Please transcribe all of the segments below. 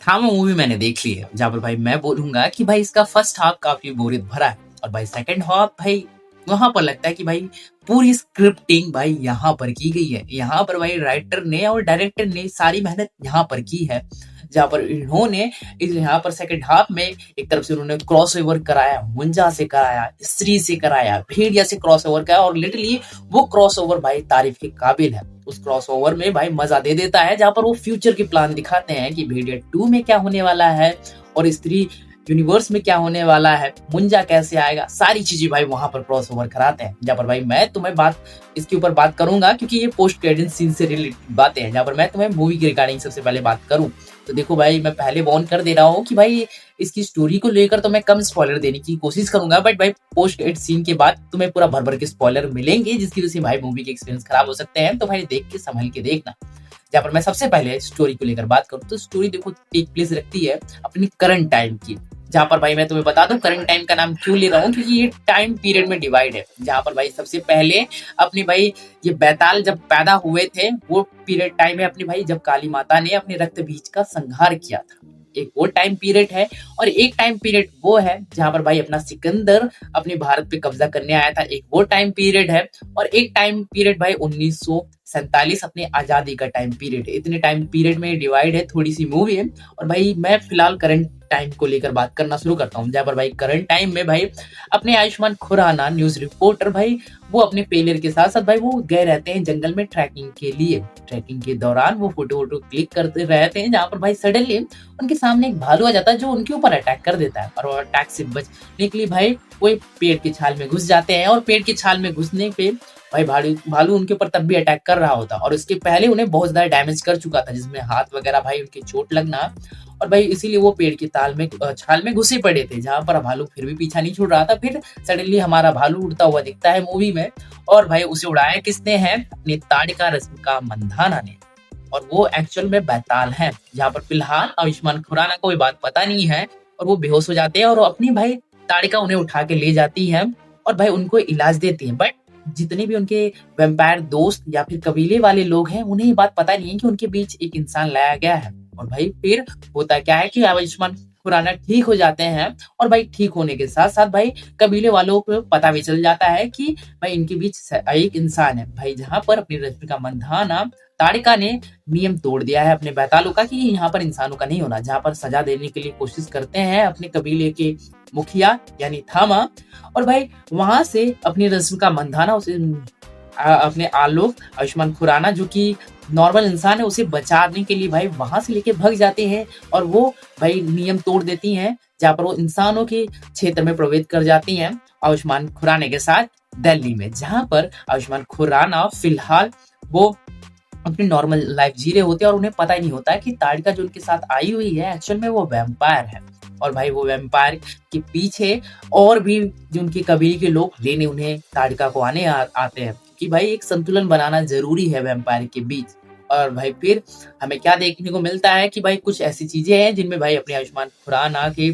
थामा मूवी मैंने देख ली है, जहाँ पर भाई मैं बोलूंगा कि भाई इसका फर्स्ट हाफ काफी बोरियत भरा है, और भाई सेकंड हाफ भाई वहां पर लगता है कि भाई पूरी स्क्रिप्टिंग भाई यहाँ पर की गई है। यहाँ पर भाई राइटर ने और डायरेक्टर ने सारी मेहनत यहाँ पर की है, जहाँ पर इन्होंने यहाँ पर सेकंड हाफ में एक तरफ से उन्होंने क्रॉस ओवर कराया, मुंजा से कराया, स्त्री से कराया, भेड़िया से क्रॉस ओवर कराया, और लिटरली वो क्रॉस ओवर भाई तारीफ के काबिल है। उस क्रॉस ओवर में भाई मजा दे देता है, जहां पर वो फ्यूचर के प्लान दिखाते हैं कि भेड़िया 2 में क्या होने वाला है और स्त्री यूनिवर्स में क्या होने वाला है, मुंजा कैसे आएगा, सारी चीजें भाई वहां पर क्रॉस ओवर कराते हैं। जहां पर भाई मैं तुम्हें बात इसके ऊपर बात करूंगा, क्योंकि ये पोस्ट क्रेडिट सीन से रिलेटेड बातें हैं। जहां पर मैं तुम्हें मूवी की रिगार्डिंग सबसे पहले बात करूं तो देखो भाई, मैं पहले वार्न कर दे रहा हूँ कि भाई इसकी स्टोरी को लेकर तो मैं कम स्पॉइलर देने की कोशिश करूंगा, बट भाई पोस्ट क्रेडिट सीन के बाद तुम्हें पूरा भर भर के स्पॉइलर मिलेंगे, जिसकी वजह से भाई मूवी के एक्सपीरियंस खराब हो सकते हैं। तो भाई देख के संभल के देखना। जहाँ पर मैं सबसे पहले स्टोरी को लेकर बात करूँ तो स्टोरी देखो टेक प्लेस रखती है अपनी करंट टाइम की, जहाँ पर भाई मैं तुम्हें बता दूं करंट टाइम का नाम क्यों ले रहा हूँ, क्योंकि ये टाइम पीरियड में डिवाइड है। जहाँ पर भाई सबसे पहले अपनी भाई ये बैताल जब पैदा हुए थे, वो पीरियड टाइम है अपनी भाई जब काली माता ने अपने रक्त बीज का संहार किया था। एक वो टाइम पीरियड है, और एक टाइम पीरियड वो है जहां पर भाई अपना सिकंदर अपने भारत पे कब्जा करने आया था, एक वो टाइम पीरियड है। और एक टाइम पीरियड भाई 1947 अपने आजादी का टाइम पीरियड है। इतने टाइम पीरियड में डिवाइड है, थोड़ी सी मूवी है। और भाई मैं फिलहाल करंट टाइम को लेकर बात करना शुरू करता हूँ, जहाँ पर भाई करंट टाइम में भाई अपने आयुष्मान खुराना न्यूज रिपोर्टर भाई वो अपने पेलर के साथ साथ भाई वो गए रहते हैं जंगल में ट्रैकिंग के लिए। ट्रैकिंग के दौरान वो फोटो वोटो क्लिक करते रहते हैं, जहाँ पर भाई सडनली उनके सामने एक भालू आ जाता है जो उनके ऊपर अटैक कर देता है, और वो अटैक से बचने के लिए भाई वो एक पेड़ की छाल में घुस जाते हैं। और पेड़ की छाल में घुसने पे भाई भालू उनके ऊपर तब भी अटैक कर रहा होता, और उसके पहले उन्हें बहुत ज्यादा डैमेज कर चुका था, जिसमें हाथ वगैरह भाई उनके चोट लगना, और भाई इसीलिए वो पेड़ की छाल में घुसे पड़े थे, जहां पर भालू फिर भी पीछा नहीं छोड़ रहा था। फिर सडनली हमारा भालू उड़ता हुआ दिखता है मूवी में, और भाई उसे उड़ाया किसने है, अपनी ताड़का रश्मिका मंदाना ने, और वो एक्चुअल में बैताल है। जहाँ पर फिलहाल आयुष्मान खुराना को ये बात पता नहीं है, और वो बेहोश हो जाते हैं, और अपनी भाई ताड़का उन्हें उठा के ले जाती है और भाई उनको इलाज देती है। बट जितने भी उनके वैम्पायर दोस्त या फिर कबीले वाले लोग हैं, उन्हें ये बात पता नहीं है कि उनके बीच एक इंसान लाया गया है। और भाई फिर होता क्या है कि आयुष्मान खुराना ठीक हो जाते हैं, और भाई ठीक होने के साथ साथ भाई कबीले वालों को पता भी चल जाता है कि भाई इनके बीच एक इंसान है भाई, जहां पर अपनी रश्मिका मंदाना ताड़का ने नियम तोड़ दिया है अपने बैतालों का कि यहाँ पर इंसानों का नहीं होना। जहां पर सजा देने के लिए कोशिश करते हैं अपने कबीले के मुखिया यानी थामा, और भाई वहां से अपनी रश्मिका मंदाना उसे अपने आलोक आयुष्मान खुराना जो कि नॉर्मल इंसान है उसे बचाने के लिए भाई वहां से लेके भाग जाते हैं, और वो भाई नियम तोड़ देती हैं, जहां पर वो इंसानों के क्षेत्र में प्रवेश कर जाती हैं आयुष्मान खुराना के साथ दिल्ली में। जहां पर आयुष्मान खुराना फिलहाल वो अपनी नॉर्मल लाइफ जी रहे होते हैं, और उन्हें पता ही नहीं होता है कि ताड़का जो उनके साथ आई हुई है एक्चुअल में वो वैम्पायर है। और भाई वो वैम्पायर के पीछे और भी जो उनके कबीले के लोग लेने उन्हें ताड़का को आते हैं, कि भाई एक संतुलन बनाना जरूरी है वैम्पायर के बीच। और भाई फिर हमें क्या देखने को मिलता है कि भाई कुछ ऐसी चीजें हैं जिनमें भाई अपने आयुष्मान खुराना के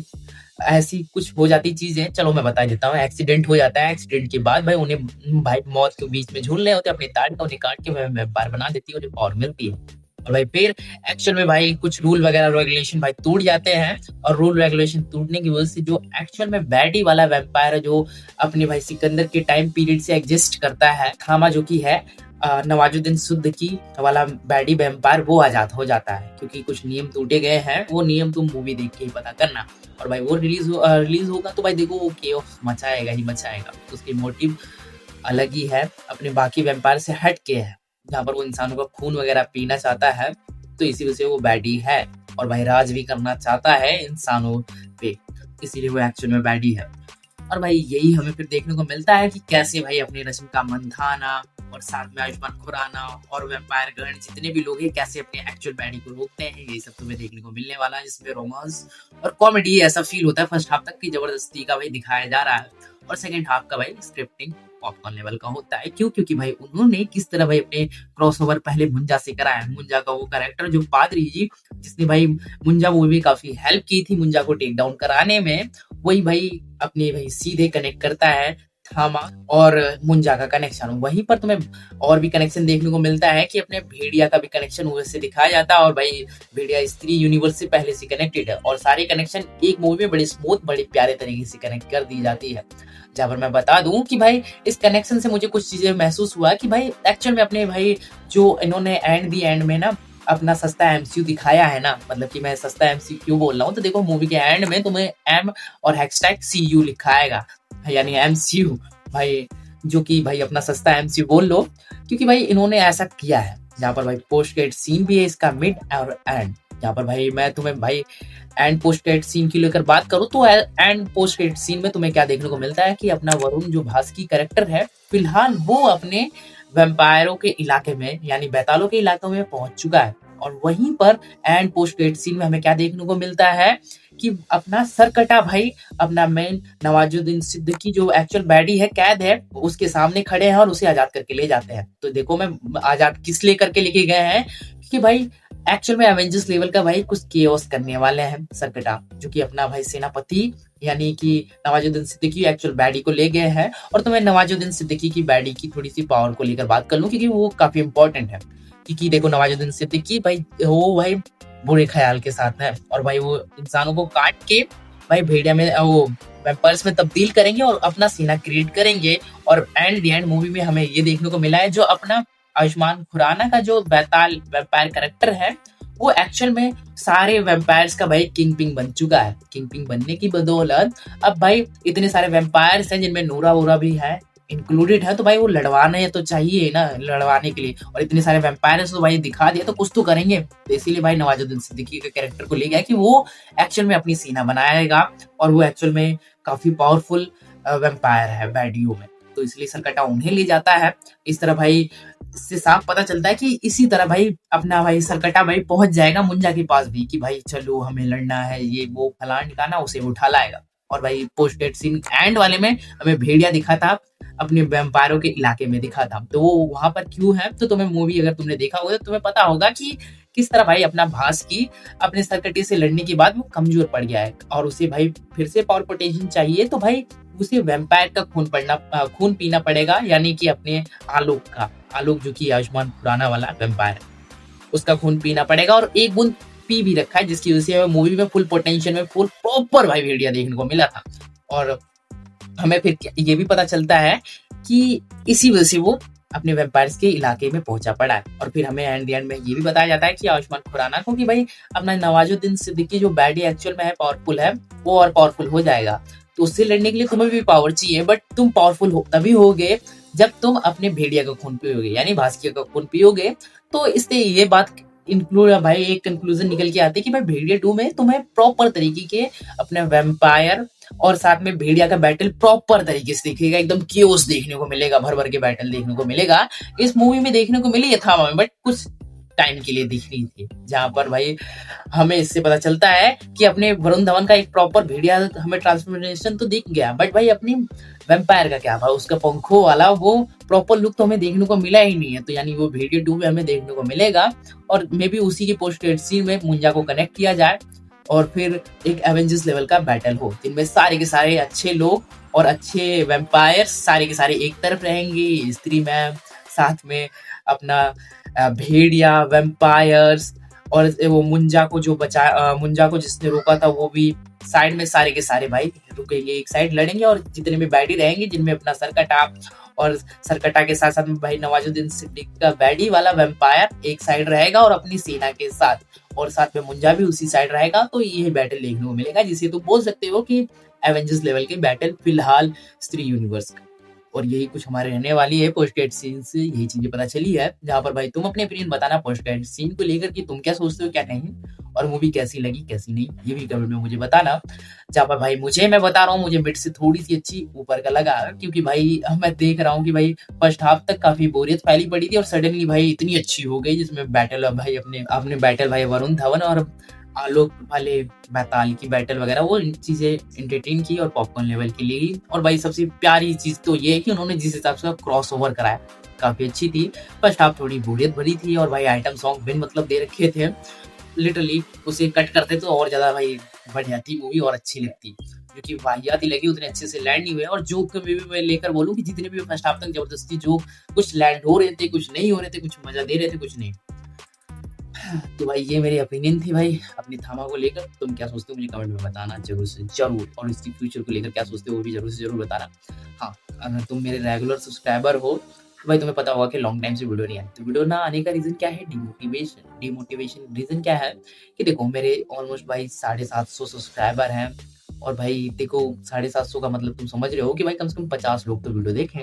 ऐसी कुछ हो जाती चीजें, चलो मैं बता देता हूँ। एक्सीडेंट हो जाता है, एक्सीडेंट के बाद भाई उन्हें भाई मौत के बीच में झूल रहे होते, अपनी ताड़का उन्हें काट के व्यापार बना देती है, उन्हें पावर मिलती है। और भाई फिर एक्चुअल में भाई कुछ रूल वगैरह रेगुलेशन भाई टूट जाते हैं, और रूल रेगुलेशन टूटने की वजह से जो एक्चुअल में बैडी वाला वैम्पायर है जो अपने भाई सिकंदर के टाइम पीरियड से एग्जिस्ट करता है, थामा जो की है नवाजुद्दीन सिद्दीकी की वाला बैडी वैम्पायर, वो आजाद हो जाता है, क्योंकि कुछ नियम टूटे गए हैं। वो नियम तुम मूवी देख के ही पता करना। और भाई वो रिलीज होगा तो भाई देखो वो केओस मचाएगा ही मचाएगा। उसकी मोटिव अलग ही है, अपने बाकी वैम्पायर से हट के है, जहाँ पर वो इंसानों का खून वगैरह पीना चाहता है, तो इसी वजह से वो बैडी है। और भाई राज भी करना चाहता है इंसानों पे, इसीलिए वो एक्चुअल में बैडी है। और भाई यही हमें फिर देखने को मिलता है कि कैसे भाई अपनी रश्मिका मंदाना और साथ में आयुष्मान खुराना और वैम्पायर गण जितने भी लोग हैं कैसे अपने एक्चुअल बैडी को रोकते हैं, यही सब तुम्हें देखने को मिलने वाला है, जिसमें रोमांस और कॉमेडी ऐसा फील होता है फर्स्ट हाफ तक की जबरदस्ती का भाई दिखाया जा रहा है, और सेकंड हाफ का भाई स्क्रिप्टिंग पॉपकॉर्न लेवल का होता है। क्यों? क्योंकि भाई उन्होंने किस तरह भाई अपने क्रॉसओवर पहले मुंजा से कराया। मुंजा का वो कैरेक्टर जो पादरी जी जिसने भाई मुंजा मूवी में काफी हेल्प की थी मुंजा को टेक डाउन कराने में, वही भाई अपने भाई सीधे कनेक्ट करता है थामा और मुंजा का कनेक्शन। वहीं पर तुम्हें और भी कनेक्शन देखने को मिलता है कि अपने भेड़िया का भी कनेक्शन वैसे दिखाया जाता है, और भाई भेड़िया स्त्री यूनिवर्स से पहले से कनेक्टेड है, और सारे कनेक्शन एक मूवी में बड़े स्मूथ बड़े प्यारे तरीके से कनेक्ट कर दी जाती है। जहाँ पर मैं बता दूं कि भाई इस कनेक्शन से मुझे कुछ चीजें महसूस हुआ कि भाई एक्चुअल में अपने भाई जो इन्होंने एंड दी एंड में ना अपना सस्ता एमसीयू दिखाया है ना, मतलब कि मैं सस्ता एमसीयू क्यों बोल रहा हूँ, तो देखो मूवी के एंड में तुम्हें एम और हैशटैग सीयू लिखा आएगा, यानी एमसीयू भाई, जो कि भाई अपना सस्ता एमसीयू बोल लो, क्योंकि भाई इन्होंने ऐसा किया है। जहाँ पर भाई पोस्ट क्रेडिट सीन भी है इसका मिड और एंड। जहाँ पर भाई मैं तुम्हें भाई एंड पोस्ट क्रेडिट सीन की लेकर बात करूँ तो एंड पोस्ट क्रेडिट सीन में तुम्हें क्या देखने को मिलता है कि अपना वरुण जो भास्की कैरेक्टर है, फिलहाल वो अपने वैम्पायरों के इलाके में यानी बैतालों के इलाकों में पहुंच चुका है। और वहीं पर एंड पोस्ट क्रेडिट सीन में हमें क्या देखने को मिलता है कि अपना सरकटा भाई अपना मेन नवाजुद्दीन सिद्दीकी जो एक्चुअल बैडी है, कैद है, उसके सामने खड़े हैं और उसे आजाद करके ले जाते हैं। तो देखो मैं आजाद किस लिए करके लेके गए हैं, क्योंकि भाई एक्चुअल में एवेंजर्स लेवल का भाई कुछ केओस करने वाले हैं सरकटा, जो कि अपना भाई सेनापति यानी कि नवाजुद्दीन सिद्दीकी एक्चुअल बैडी को ले गए हैं। और तो मैं नवाजुद्दीन सिद्दीकी की बैडी की थोड़ी सी पावर को लेकर बात कर लूं, क्योंकि वो काफी इंपॉर्टेंट है। क्योंकि देखो नवाजुद्दीन सिद्दीकी भाई वो भाई बुरे ख्याल के साथ है, और भाई वो इंसानों को काट के भाई भेड़िया में वो वैम्पायर्स में तब्दील करेंगे और अपना सेना क्रिएट करेंगे। और एंड द एंड मूवी में हमें ये देखने को मिला है जो अपना आयुष्मान खुराना का जो बैताल वैम्पायर कैरेक्टर है, वो एक्चुअल में सारे वैम्पायर्स का भाई किंग पिंग बन चुका है। किंग पिंग बनने की बदौलत अब भाई इतने सारे वैम्पायर्स हैं जिनमें नूरा वूरा भी है इंक्लूडेड है, तो भाई वो लड़वाने तो चाहिए ना, लड़वाने के लिए, और इतने सारे वैम्पायर्स तो भाई दिखा दिया तो कुछ तो करेंगे। तो इसीलिए भाई नवाजुद्दीन सिद्दीकी के कैरेक्टर को ले गया कि वो एक्चुअल में अपनी सेना बनाएगा, और वो एक्चुअल में काफी पावरफुल वैम्पायर है बैडियो में, तो इसलिए सरकटा उन्हें ले जाता है। इस तरह भाई इससे साफ पता चलता है कि इसी तरह भाई अपना भाई सरकटा भाई पहुंच जाएगा मुंजा के पास भी कि भाई चलो हमें लड़ना है, ये वो फलान ठिकाना, उसे उठा लाएगा। और भाई पोस्ट क्रेडिट सीन एंड वाले में हमें भेड़िया दिखा था, अपने वैम्पायरों के इलाके में दिखा था, तो वो वहां पर क्यों है, तो तुम्हें मूवी अगर तुमने देखा होगा तो तुम्हें पता होगा कि किस तरह भाई अपना भास्की अपने सरकटे से लड़ने के बाद वो कमजोर पड़ गया है, और उसे भाई फिर से पावर पोटेंशियल चाहिए, तो भाई उसे वैम्पायर का खून पीना पड़ेगा, यानी कि अपने आलोक जो कि आयुष्मान खुराना वाला वैम्पायर है, उसका खून पीना पड़ेगा। और एक बूंद पी भी रखा है, जिसकी वजह से मूवी में फुल पोटेंशियल में फुल प्रॉपर भाई भेड़िया देखने को मिला था। और हमें फिर ये भी पता चलता है कि इसी वजह से वो अपने वैम्पायर्स के इलाके में पहुंचा पड़ा है। और फिर हमें एंड द एंड में ये भी बताया जाता है कि आयुष्मान खुराना को कि भाई अपना नवाजुद्दीन सिद्दीकी जो बैडी एक्चुअल में है पावरफुल है, वो और पावरफुल हो जाएगा, तो उससे लड़ने के लिए तुम्हें भी पावर चाहिए, बट तुम पावरफुल तभी होगे जब तुम अपने भेड़िया का खून पियोगे, यानी भास्किया का खून पियोगे। तो इससे ये बात इंक्लूड भाई एक कंक्लूजन निकल के आती है कि भाई भेड़िया 2 में तुम्हें प्रॉपर तरीके के अपने वैम्पायर और साथ में भेड़िया का बैटल प्रॉपर तरीके से दिखेगा, एकदम केओस देखने को मिलेगा, भर भर के बैटल देखने को मिलेगा। इस मूवी में देखने को मिली था बट कुछ टाइम के लिए दिख रही थी, जहां पर भाई हमें इससे पता चलता है कि अपने वरुण धवन का एक प्रॉपर भेड़िया हमें ट्रांसफॉर्मेशन तो दिख गया, बट भाई अपनी वैम्पायर का क्या भाई उसका पंखों वाला वो प्रॉपर लुक तो हमें देखने को मिला ही नहीं है। तो यानी वो भेड़िया 2 में हमें देखने को मिलेगा, और मे बी उसी की पोस्ट क्रेडिट सीन में मुंजा को कनेक्ट किया जाए और फिर एक एवेंजर्स लेवल का बैटल हो, जिनमें सारे के सारे अच्छे लोग और अच्छे वैम्पायर सारे के सारे एक तरफ रहेंगे, स्त्री मैम साथ में अपना भेड़िया वैम्पायर्स, और वो मुंजा को जिसने रोका था वो भी साइड में सारे के सारे भाई रुकेंगे, एक साइड लड़ेंगे, और जितने भी बैडी रहेंगे जिनमें अपना सरकटा और सरकटा के साथ साथ में भाई नवाजुद्दीन सिद्दीकी का बैडी वाला वैम्पायर एक साइड रहेगा और अपनी सेना के साथ, और साथ में मुंजा भी उसी साइड रहेगा। तो ये बैटल देखने को मिलेगा, जिसे तुम बोल सकते हो कि एवेंजर्स लेवल के बैटल फिलहाल स्त्री यूनिवर्स का। और यही कुछ हमारे रहने वाली है पोस्ट क्रेडिट सीन से, यही चीजें पता चली है। जहां पर भाई तुम अपने ओपिनियन बताना पोस्ट क्रेडिट सीन को लेकर कि तुम क्या सोचते हो क्या नहीं, और मूवी कैसी लगी कैसी नहीं, ये भी कमेंट में मुझे बताना। जहां पर भाई मैं बता रहा हूँ मुझे मिड से थोड़ी सी अच्छी ऊपर का लगा, क्योंकि भाई मैं देख रहा हूँ कि भाई फर्स्ट हाफ तक काफी बोरियत फैली पड़ी थी, और सडनली भाई इतनी अच्छी हो गई, जिसमें बैटल भाई अपने बैटल भाई वरुण धवन और आलोक वाले बैताल की बैटल वगैरह वो चीजें एंटरटेन की और पॉपकॉर्न लेवल के लिए। और भाई सबसे प्यारी चीज तो ये है कि उन्होंने जिस हिसाब से क्रॉस ओवर कराया काफी अच्छी थी। फर्स्ट हाफ थोड़ी बोरियत भरी थी, और भाई आइटम सॉन्ग बिन मतलब दे रखे थे, लिटरली उसे कट करते तो और ज्यादा भाई बढ़िया थी मूवी और अच्छी लगती। क्योंकि वाहियात ही लगी, उतने अच्छे से लैंड नहीं हुए। और जोक में भी मैं लेकर बोलूँ कि जितने भी फर्स्ट हाफ तक जबरदस्ती जोक कुछ लैंड हो रहे थे, कुछ नहीं हो रहे थे, कुछ मजा दे रहे थे, कुछ नहीं। तो भाई ये मेरी ओपिनियन थी भाई अपनी थामा को लेकर। तुम क्या सोचते हो मुझे कमेंट में बताना जरूर से जरूर, और इसकी फ्यूचर को लेकर क्या सोचते हो वो भी जरूर से जरूर बताना। हाँ, अगर तुम मेरे रेगुलर सब्सक्राइबर हो तो भाई तुम्हें पता होगा कि लॉन्ग टाइम से वीडियो नहीं आई। तो वीडियो ना आने का रीजन क्या है? डिमोटिवेशन। डिमोटिवेशन रीजन क्या है कि देखो मेरे ऑलमोस्ट भाई 750 सब्सक्राइबर हैं। और भाई देखो 750 का मतलब तुम समझ रहे हो कि भाई कम से कम 50 लोग तो वीडियो देखें।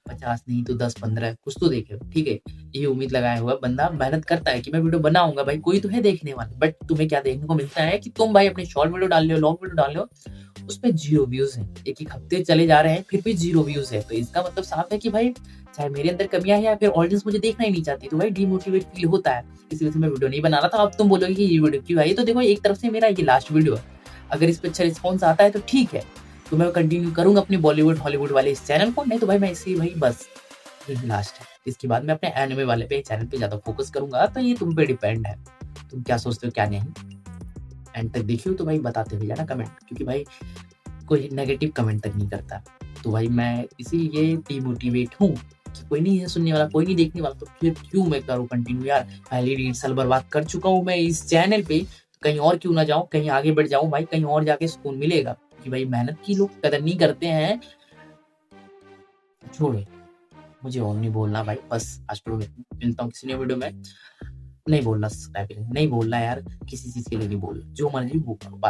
50 नहीं तो 10-15 कुछ तो देखे, ठीक है। ये उम्मीद लगाया हुआ बंदा मेहनत करता है कि मैं वीडियो बनाऊंगा, भाई कोई तो है देखने वाला। बट तुम्हें क्या देखने को मिलता है कि तुम भाई अपने शॉर्ट वीडियो डाल रहे हो, लॉन्ग वीडियो डाल रहे हो, उस पे 0 व्यूज है। एक एक हफ्ते चले जा रहे हैं फिर भी 0 व्यूज है। तो इसका मतलब साफ है कि भाई चाहे मेरे अंदर कमियां हैं या फिर ऑडियंस मुझे देखना ही नहीं चाहती, तो भाई डिमोटिवेट फील होता है। इसी वजह से मैं वीडियो नहीं बना रहा था। अब तुम बोलोगे कि ये वीडियो क्यों आई, तो देखो एक तरफ से मेरा ये लास्ट वीडियो है। अगर इस पर अच्छा रिस्पॉन्स आता है तो ठीक है, तो मैं कंटिन्यू करूंगा अपनी बॉलीवुड हॉलीवुड वाले इस चैनल को, नहीं तो भाई मैं इसी भाई बस यही लास्ट है। इसके बाद मैं अपने एनिमे वाले पे चैनल पे ज़्यादा फोकस करूँगा। तो ये तुम पे डिपेंड है, तुम क्या सोचते हो क्या नहीं। एंड तक देखियो तो भाई बताते हुए जाना कमेंट, क्योंकि भाई कोई नेगेटिव कमेंट तक नहीं करता। तो भाई मैं इसीलिए डिमोटिवेट हूँ कि कोई नहीं है सुनने वाला, कोई नहीं देखने वाला, तो फिर क्यों मैं करूँ कंटिन्यू यार। पहले 1.5 साल बर्बाद कर चुका हूँ मैं इस चैनल पे, तो कहीं और क्यों ना जाऊँ, कहीं आगे बढ़ जाऊँ भाई, कहीं और जाके सुकून मिलेगा। क्योंकि भाई मेहनत की लोग कदर नहीं करते हैं। छोड़ो, मुझे और नहीं बोलना भाई, बस आज तो मिलता हूँ किसी नए वीडियो में। नहीं बोलना सब्सक्राइब नहीं बोलना यार, किसी चीज के लिए नहीं बोलना, जो मर्जी वो करो।